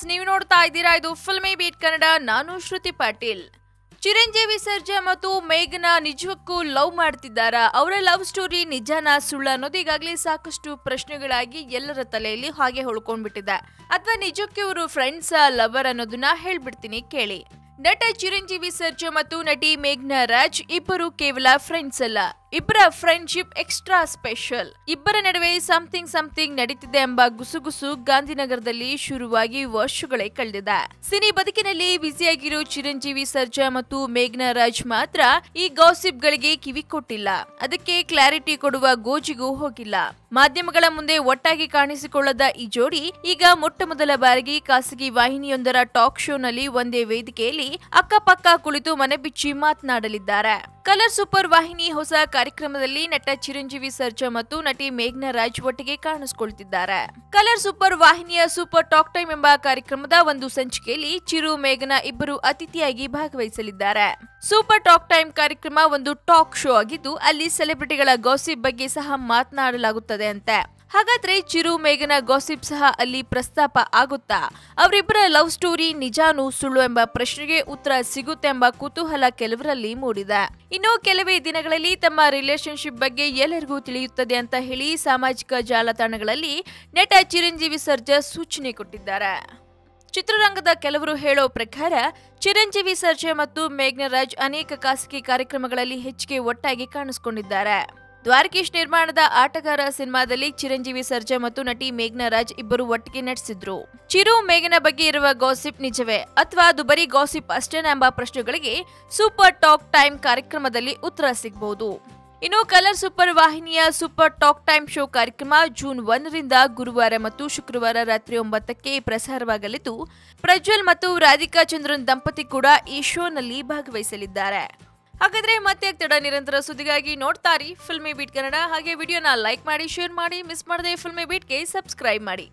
ನೀವು ನೋಡ್ತಾ ಇದ್ದೀರಾ ಇದು ಫಿಲ್ಮಿ ಬೀಟ್ ಕನ್ನಡ. ನಾನು ಶ್ರುತಿ ಪಾಟೀಲ್. ಚಿರಂಜೀವಿ ಸರ್ಜಾ ಮತ್ತು ಮೇಘನಾ ನಿಜಕ್ಕೂ ಲವ್ ಮಾಡ್ತಿದ್ದಾರಾ? ಅವರ ಲವ್ ಸ್ಟೋರಿ ನಿಜಾನಾ ಸುಳ್ಳ ಅನ್ನೋದು ಈಗಾಗಲೇ ಸಾಕಷ್ಟು ಪ್ರಶ್ನೆಗಳಾಗಿ ಎಲ್ಲರ ತಲೆಯಲ್ಲಿ ಹಾಗೆ ಹೊಳ್ಕೊಂಡ್ಬಿಟ್ಟಿದೆ. ಅಥವಾ ನಿಜಕ್ಕೆ ಇವರು ಫ್ರೆಂಡ್ಸ್ ಲವರ್ ಅನ್ನೋದನ್ನ ಹೇಳ್ಬಿಡ್ತೀನಿ ಕೇಳಿ. ನಟ ಚಿರಂಜೀವಿ ಸರ್ಜಾ ಮತ್ತು ನಟಿ ಮೇಘನಾ ರಾಜ್ ಇಬ್ಬರು ಕೇವಲ ಫ್ರೆಂಡ್ಸ್ ಅಲ್ಲ, ಇಬ್ಬರ ಫ್ರೆಂಡ್ಶಿಪ್ ಎಕ್ಸ್ಟ್ರಾ ಸ್ಪೆಷಲ್. ಇಬ್ಬರ ನಡುವೆ ಸಮಥಿಂಗ್ ನಡೀತಿದೆ ಎಂಬ ಗುಸುಗುಸು ಗಾಂಧಿನಗರದಲ್ಲಿ ಶುರುವಾಗಿ ವರ್ಷಗಳೇ ಕಳೆದಿದೆ. ಸಿನಿ ಬದುಕಿನಲ್ಲಿ ಬ್ಯುಸಿಯಾಗಿರೋ ಚಿರಂಜೀವಿ ಸರ್ಜಾ ಮತ್ತು ಮೇಘನಾ ರಾಜ್ ಮಾತ್ರ ಈ ಗಾಸಿಪ್ ಗಳಿಗೆ ಕಿವಿ ಕೊಟ್ಟಿಲ್ಲ. ಅದಕ್ಕೆ ಕ್ಲಾರಿಟಿ ಕೊಡುವ ಗೋಜಿಗೂ ಹೋಗಿಲ್ಲ. ಮಾಧ್ಯಮಗಳ ಮುಂದೆ ಒಟ್ಟಾಗಿ ಕಾಣಿಸಿಕೊಳ್ಳದ ಈ ಜೋಡಿ ಈಗ ಮೊಟ್ಟ ಮೊದಲ ಬಾರಿಗೆ ಖಾಸಗಿ ವಾಹಿನಿಯೊಂದರ ಟಾಕ್ ಶೋನಲ್ಲಿ ಒಂದೇ ವೇದಿಕೆಯಲ್ಲಿ ಅಕ್ಕಪಕ್ಕ ಕುಳಿತು ಮನೆ ಬಿಚ್ಚಿ ಮಾತನಾಡಲಿದ್ದಾರೆ. ಕಲರ್ ಸೂಪರ್ ವಾಹಿನಿ ಹೊಸ ಕಾರ್ಯಕ್ರಮದಲ್ಲಿ ನಟ ಚಿರಂಜೀವಿ ಸರ್ಜಾ ಮತ್ತು ನಟಿ ಮೇಘನಾ ರಾಜ್ ಒಟ್ಟಿಗೆ ಕಾಣಿಸಿಕೊಳ್ತಿದ್ದಾರೆ. ಕಲರ್ ಸೂಪರ್ ವಾಹಿನಿಯ ಸೂಪರ್ ಟಾಕ್ ಟೈಮ್ ಎಂಬ ಕಾರ್ಯಕ್ರಮದ ಒಂದು ಸಂಚಿಕೆಯಲ್ಲಿ ಚಿರು ಮೇಘನಾ ಇಬ್ಬರು ಅತಿಥಿಯಾಗಿ ಭಾಗವಹಿಸಲಿದ್ದಾರೆ. ಸೂಪರ್ ಟಾಕ್ ಟೈಮ್ ಕಾರ್ಯಕ್ರಮ ಒಂದು ಟಾಕ್ ಶೋ ಆಗಿದ್ದು ಅಲ್ಲಿ ಸೆಲೆಬ್ರಿಟಿಗಳ ಗಾಸಿಪ್ ಬಗ್ಗೆ ಸಹ ಮಾತನಾಡಲಾಗುತ್ತದೆ ಅಂತೆ. ಹಾಗಾದ್ರೆ ಚಿರು ಮೇಘನಾ ಗಾಸಿಪ್ ಸಹ ಅಲ್ಲಿ ಪ್ರಸ್ತಾಪ ಆಗುತ್ತಾ? ಅವರಿಬ್ಬರ ಲವ್ ಸ್ಟೋರಿ ನಿಜಾನು ಸುಳ್ಳು ಎಂಬ ಪ್ರಶ್ನೆಗೆ ಉತ್ತರ ಸಿಗುತ್ತೆ ಎಂಬ ಕುತೂಹಲ ಕೆಲವರಲ್ಲಿ ಮೂಡಿದೆ. ಇನ್ನು ಕೆಲವೇ ದಿನಗಳಲ್ಲಿ ತಮ್ಮ ರಿಲೇಶನ್ಶಿಪ್ ಬಗ್ಗೆ ಎಲ್ಲರಿಗೂ ತಿಳಿಯುತ್ತದೆ ಅಂತ ಹೇಳಿ ಸಾಮಾಜಿಕ ಜಾಲತಾಣಗಳಲ್ಲಿ ನಟ ಚಿರಂಜೀವಿ ಸರ್ಜಾ ಸೂಚನೆ ಕೊಟ್ಟಿದ್ದಾರೆ. ಚಿತ್ರರಂಗದ ಕೆಲವರು ಹೇಳೋ ಪ್ರಕಾರ ಚಿರಂಜೀವಿ ಸರ್ಜಾ ಮತ್ತು ಮೇಘನಾ ರಾಜ್ ಅನೇಕ ಖಾಸಗಿ ಕಾರ್ಯಕ್ರಮಗಳಲ್ಲಿ ಹೆಚ್ಚಿಗೆ ಒಟ್ಟಾಗಿ ಕಾಣಿಸಿಕೊಂಡಿದ್ದಾರೆ. ದ್ವಾರಕೀಶ್ ನಿರ್ಮಾಣದ ಆಟಗಾರ ಸಿನಿಮಾದಲ್ಲಿ ಚಿರಂಜೀವಿ ಸರ್ಜಾ ಮತ್ತು ನಟಿ ಮೇಘನಾ ರಾಜ್ ಇಬ್ಬರು ಒಟ್ಟಿಗೆ ನಟಿಸಿದ್ರು. ಚಿರು ಮೇಘನಾ ಬಗ್ಗೆ ಇರುವ ಗಾಸಿಪ್ ನಿಜವೇ ಅಥವಾ ಅದು ಬರೀ ಗಾಸಿಪ್ ಅಷ್ಟೇನಾ ಎಂಬ ಪ್ರಶ್ನೆಗಳಿಗೆ ಸೂಪರ್ ಟಾಕ್ ಟೈಮ್ ಕಾರ್ಯಕ್ರಮದಲ್ಲಿ ಉತ್ತರ ಸಿಗಬಹುದು. ಇನ್ನು ಕಲರ್ ಸೂಪರ್ ವಾಹಿನಿಯ ಸೂಪರ್ ಟಾಕ್ ಟೈಮ್ ಶೋ ಕಾರ್ಯಕ್ರಮ ಜೂನ್ 1ರಿಂದ ಗುರುವಾರ ಮತ್ತು ಶುಕ್ರವಾರ ರಾತ್ರಿ 9ಕ್ಕೆ ಪ್ರಸಾರವಾಗಲಿದ್ದು, ಪ್ರಜ್ವಲ್ ಮತ್ತು ರಾಧಿಕಾ ಚಂದ್ರನ್ ದಂಪತಿ ಕೂಡ ಈ ಶೋನಲ್ಲಿ ಭಾಗವಹಿಸಲಿದ್ದಾರೆ. ಹಾಗಾದ್ರೆ ಮತ್ತೆ ತಡ ನಿರಂತರ ಸುದ್ದಿಗಾಗಿ ನೋಡ್ತಾರಿ ಫಿಲ್ಮಿ ಬೀಟ್ ಕನ್ನಡ. ಹಾಗೆ ವಿಡಿಯೋನ ಲೈಕ್ ಮಾಡಿ, ಶೇರ್ ಮಾಡಿ, ಮಿಸ್ ಮಾಡದೆ ಫಿಲ್ಮಿ ಬೀಟ್ಗೆ ಸಬ್ಸ್ಕ್ರೈಬ್ ಮಾಡಿ.